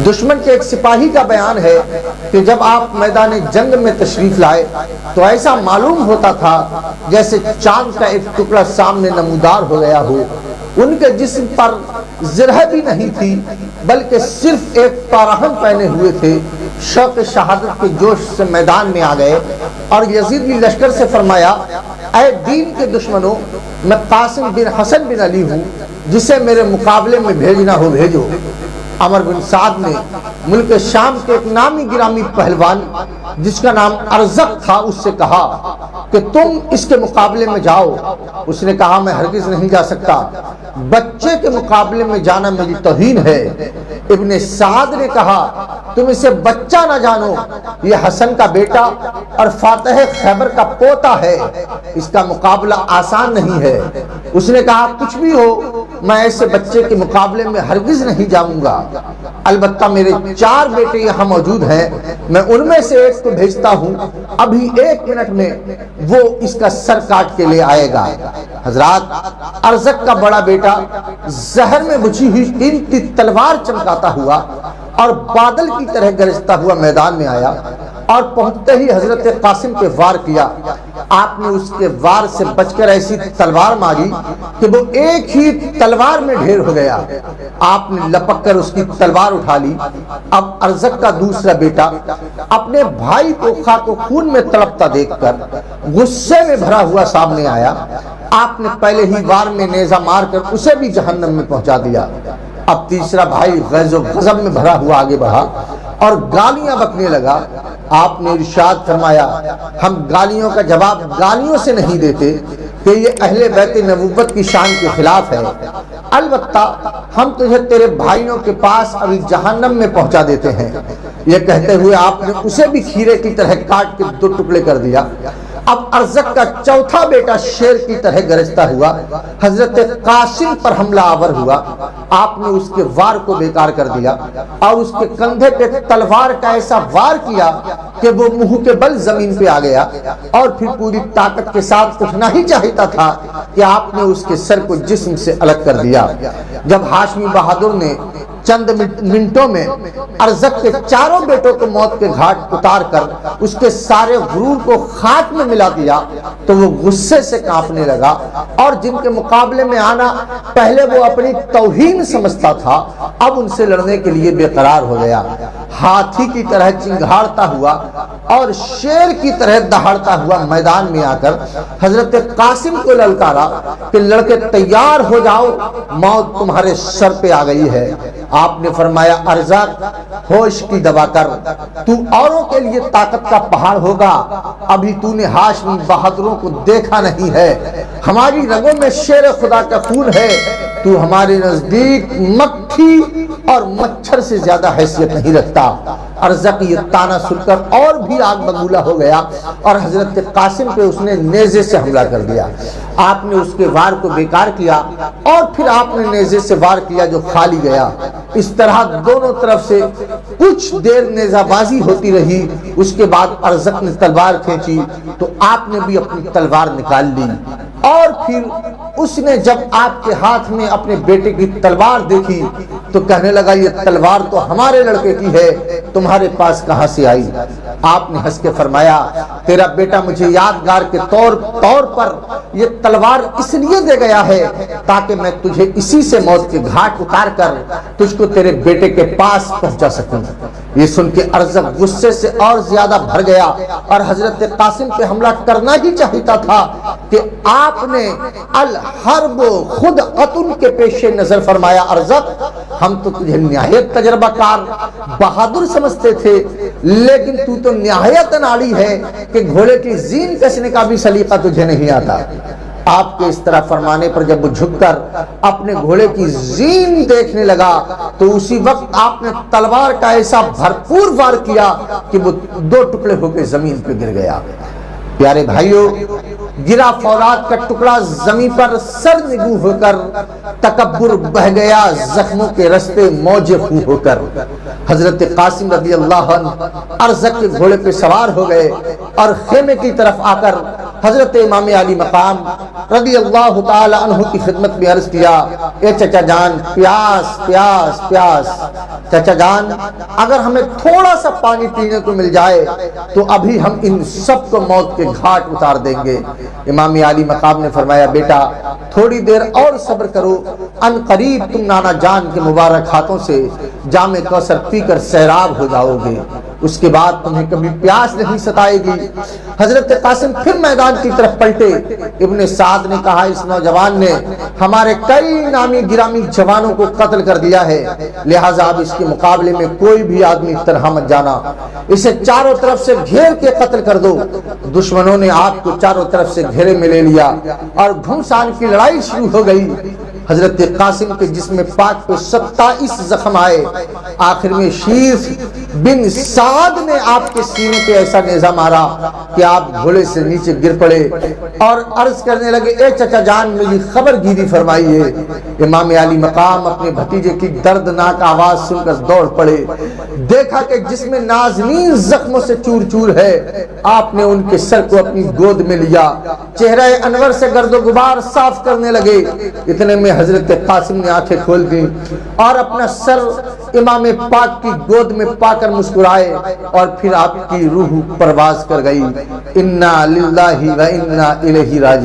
دشمن کے ایک سپاہی کا بیان ہے کہ جب آپ میدان جنگ میں تشریف لائے تو ایسا معلوم ہوتا تھا جیسے چاند کا ایک ٹکڑا سامنے نمودار ہو گیا ہو۔ ان کے جسم پر زرہ بھی نہیں تھی بلکہ صرف ایک پارہن پہنے ہوئے تھے۔ شوق شہادت کے جوش سے میدان میں آ گئے اور یزیدی لشکر سے فرمایا، اے دین کے دشمنوں، میں قاسم بن حسن بن علی ہوں، جسے میرے مقابلے میں بھیجنا ہو بھیجو۔ عمر بن سعد نے ملک شام کے ایک نامی گرامی پہلوان جس کا نام ارزق تھا اس سے کہا کہ تم اس کے مقابلے میں جاؤ۔ اس نے کہا میں ہرگز نہیں جا سکتا، بچے کے مقابلے میں جانا میری توہین ہے۔ ابن سعد نے کہا تم اسے بچہ نہ جانو، یہ حسن کا بیٹا اور فاتح خیبر کا پوتا ہے، اس کا مقابلہ آسان نہیں ہے۔ اس نے کہا کچھ بھی ہو میں ایسے بچے کے مقابلے میں ہرگز نہیں جاؤں گا، البتہ میرے 4 بیٹے یہاں موجود ہیں، میں ان میں سے ایک کو بھیجتا ہوں، ابھی 1 منٹ میں وہ اس کا سر کاٹ کے لے آئے گا۔ حضرات، ارزق کا بڑا بیٹا زہر میں بچھی ہوئی قیمتی تلوار چمکاتا ہوا اور بادل کی طرح گرجتا ہوا میدان میں آیا اور پہنچتے ہی حضرت قاسم پہ وار کیا۔ آپ نے اس کے وار سے بچ کر ایسی تلوار ماری کہ وہ ایک ہی تلوار میں ڈھیر ہو گیا۔ آپ نے لپک کر اس کی تلوار اٹھا لی۔ اب ارزق کا دوسرا بیٹا اپنے بھائی کو خاک و خون میں تڑپتا دیکھ کر غصے میں بھرا ہوا سامنے آیا۔ آپ نے پہلے ہی وار میں نیزہ مار کر اسے بھی جہنم میں پہنچا دیا۔ اب تیسرا بھائی غیظ و غضب میں بھرا ہوا آگے بڑھا اور گالیاں بکنے لگا۔ آپ نے ارشاد فرمایا ہم گالیوں کا جواب گالیوں سے نہیں دیتے کہ یہ اہل بیت نبوت کی شان کے خلاف ہے، البتہ ہم تجھے تیرے بھائیوں کے پاس ابھی جہنم میں پہنچا دیتے ہیں۔ یہ کہتے ہوئے آپ نے اسے بھی کھیرے کی طرح کاٹ کے 2 ٹکڑے کر دیا۔ اب ارزق کا چوتھا بیٹا شیر کی طرح گرجتا ہوا حضرت قاسم پر حملہ آور ہوا۔ آپ نے اس کے وار کو بیکار کر دیا اور اس کے کندھے پہ تلوار کا ایسا وار کیا کہ وہ منہ کے بل زمین پہ آ گیا اور پھر پوری طاقت کے ساتھ اٹھنا ہی چاہتا تھا کہ آپ نے اس کے سر کو جسم سے الگ کر دیا۔ جب ہاشمی بہادر نے چند منٹوں میں ارزق کے 4 بیٹوں کو موت کے گھاٹ اتار کر اس کے سارے غرور کو خاک میں ملا دیا تو وہ غصے سے کانپنے لگا اور جن کے مقابلے میں آنا پہلے وہ اپنی توہین سمجھتا تھا اب ان سے لڑنے کے لیے بے قرار ہو گیا۔ ہاتھی کی طرح چنگھاڑتا ہوا اور شیر کی طرح دہاڑتا ہوا میدان میں آ کر حضرت قاسم کو للکارا کہ لڑکے تیار ہو جاؤ، موت تمہارے سر پہ آ گئی ہے۔ آپ نے فرمایا ارزق ہوش کی دوا کر، تو اوروں کے لیے طاقت کا پہاڑ ہوگا، ابھی تو نے ہاشمی بہادروں کو دیکھا نہیں ہے، ہماری رگوں میں شیر خدا کا خون ہے، تو ہمارے نزدیک مکھی اور مچھر سے زیادہ حیثیت نہیں رکھتا۔ ارزق یہ تانا سن کر اور بھی آگ بگولا ہو گیا اور حضرت قاسم پہ اس نے نیزے سے حملہ کر دیا۔ آپ نے اس کے وار کو بیکار کیا اور پھر آپ نے نیزے سے وار کیا جو خالی گیا۔ اس طرح دونوں طرف سے کچھ دیر نیزہ بازی ہوتی رہی۔ اس کے بعد ارزق نے تلوار کھینچی تو آپ نے بھی اپنی تلوار نکال لی اور پھر اس نے جب آپ کے ہاتھ میں اپنے بیٹے کی تلوار دیکھی تو کہنے لگا یہ تلوار تو ہمارے لڑکے کی ہے، تمہارے پاس کہاں سے آئی؟ آپ نے ہنس کے فرمایا تیرا بیٹا مجھے یادگار کے طور پر یہ تلوار اس لیے دے گیا ہے تاکہ میں تجھے اسی سے موت کے گھاٹ اتار کر تجھ کو تیرے بیٹے کے پاس پہنچا سکوں۔ یہ سن کے ارزق غصے سے اور زیادہ بھر گیا اور حضرت قاسم پہ حملہ کرنا ہی چاہتا تھا کہ آپ نے الحرب خود قتل کے پیش نظر فرمایا ارزق ہم تو تجھے نہایت تجربہ کار بہادر سمجھتے تھے، لیکن تو نہایت اناڑی ہے کہ گھوڑے کی زین کسنے کا بھی سلیقہ تجھے نہیں آتا۔ آپ کے اس طرح فرمانے پر جب وہ جھک کر اپنے گھوڑے کی زین دیکھنے لگا تو اسی وقت آپ نے تلوار کا ایسا بھرپور وار کیا کہ وہ 2 ٹکڑے ہو کے زمین پہ گر گیا۔ پیارے بھائیوں، گرا فولاد کا ٹکڑا زمین پر سر نگو ہو کر تکبر بہ گیا زخموں کے رستے موج خون ہو کر۔ حضرت قاسم رضی اللہ عنہ ارزق کے گھوڑے پہ سوار ہو گئے اور خیمے کی طرف آ کر حضرت امام علی مقام رضی اللہ تعالی عنہ کی خدمت میں عرض کیا، اے چچا جان، پیاس پیاس پیاس، چچا جان اگر ہمیں تھوڑا سا پانی پینے کو مل جائے تو ابھی ہم ان سب کو موت کے گھاٹ اتار دیں گے۔ امام علی مقام نے فرمایا، بیٹا تھوڑی دیر اور صبر کرو، ان قریب تم نانا جان کے مبارک ہاتھوں سے جام کوثر پی کر سیراب ہو جاؤ گے، اس کے بعد تمہیں کبھی پیاس نہیں ستائے گی۔ حضرت قاسم پھر میدان کی طرف پلٹے۔ ابن سعد نے کہا، اس نوجوان نے ہمارے کئی نامی گرامی جوانوں کو قتل کر دیا ہے، لہٰذا اب اس کے مقابلے میں کوئی بھی آدمی طرح مت جانا، اسے چاروں طرف سے گھیر کے قتل کر دو۔ دشمنوں نے آپ کو چاروں طرف سے گھیرے میں لے لیا اور گھمسان کی لڑائی شروع ہو گئی۔ حضرت قاسم کے جسم پاک پہ 27 زخم آئے، آخر میں شیخ بن سعد نے آپ کے سینے پہ ایسا نیزہ مارا کہ آپ گھوڑے سے نیچے گر پڑے اور عرض کرنے لگے، اے چچا جان میری خبر گیری فرمائیے۔ امام علی مقام اپنے بھتیجے کی دردناک آواز سن کر دوڑ پڑے، دیکھا کہ جسم نازنین زخموں سے چور چور ہے۔ آپ نے ان کے سر کو اپنی گود میں لیا، چہرہ انور سے گرد و غبار صاف کرنے لگے۔ اتنے میں حضرت قاسم نے آنکھیں کھول دی اور اپنا سر امام پاک کی گود میں پا کر مسکرائے، اور پھر آپ کی روح پرواز کر گئی۔ انا للہ و انا الیہ راجعون۔